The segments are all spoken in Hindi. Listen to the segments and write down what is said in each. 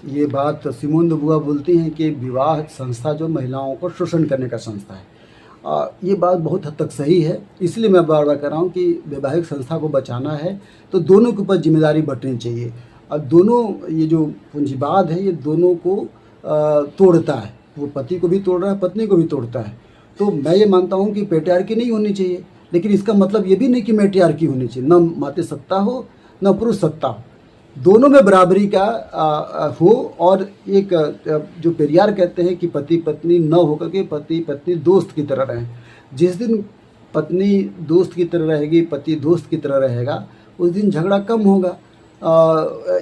ये बात सिमोन de बुआ बोलती हैं कि विवाह संस्था जो महिलाओं को शोषण करने का संस्था है। ये बात बहुत हद तक सही है, इसलिए मैं बार-बार कह रहा हूँ कि वैवाहिक संस्था को बचाना है, तो दोनों के ऊपर ज़िम्मेदारी बँटनी चाहिए। दोनों ये जो पूँजीवाद है, ये दोनों को तोड़ता है। वो पति को भी तोड़ रहा है, पत्नी को भी तोड़ता है। तो मैं ये मानता हूँ कि पैट्रियार्की नहीं होनी चाहिए, लेकिन इसका मतलब ये भी नहीं कि मैट्रियार्की होनी चाहिए। ना मातृसत्ता हो, ना पुरुष सत्ता हो। दोनों में बराबरी का हो, और एक जो पेरियार कहते हैं कि पति पत्नी न होकर के पति पत्नी दोस्त की तरह रहें। जिस दिन पत्नी दोस्त की तरह रहेगी, पति दोस्त की तरह रहेगा, उस दिन झगड़ा कम होगा,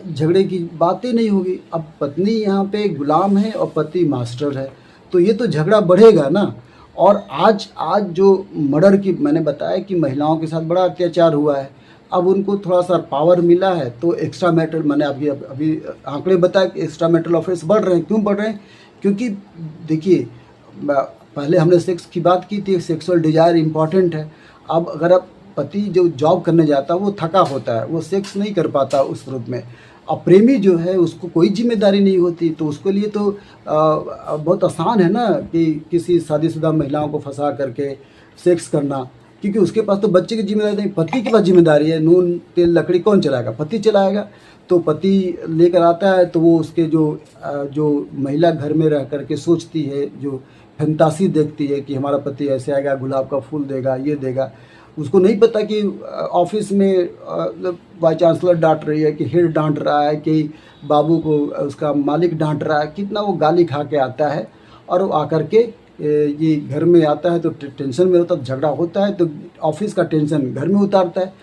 झगड़े की बातें नहीं होगी। अब पत्नी यहाँ पे गुलाम है और पति मास्टर है, तो ये तो झगड़ा बढ़ेगा ना। और आज आज जो मर्डर की मैंने बताया कि महिलाओं के साथ बड़ा अत्याचार हुआ है, अब उनको थोड़ा-सा पावर मिला है तो एक्स्ट्रा मैरिटल, मैंने अभी आंकड़े बताए कि एक्स्ट्रा मैरिटल अफेयर्स बढ़ रहे हैं। क्यों बढ़ रहे हैं? क्योंकि देखिए, पहले हमने सेक्स की बात की थी, सेक्सुअल डिज़ायर इम्पॉर्टेंट है। अब अगर आप पति जो जॉब करने जाता है वो थका होता है, वो सेक्स नहीं कर पाता उस रूप में। अब प्रेमी जो है उसको कोई ज़िम्मेदारी नहीं होती, तो उसके लिए तो बहुत आसान है ना कि किसी शादीशुदा महिलाओं को फँसा करके सेक्स करना, क्योंकि उसके पास तो बच्चे की ज़िम्मेदारी नहीं, पति के पास ज़िम्मेदारी है। नून तेल लकड़ी कौन चलाएगा? पति चलाएगा। तो पति लेकर आता है तो वो उसके जो महिला घर में रह कर के सोचती है, जो फैंटासी देखती है कि हमारा पति ऐसे आएगा, गुलाब का फूल देगा, ये देगा। उसको नहीं पता कि ऑफ़िस में वाइस चांसलर डाँट रही है, कि हेड डाँट रहा है, कि बाबू को उसका मालिक डाँट रहा है, कितना वो गाली खा के आता है। और वो आकर के ये घर में आता है तो टेंशन में होता है, झगड़ा होता है तो ऑफ़िस का टेंशन घर में उतारता है।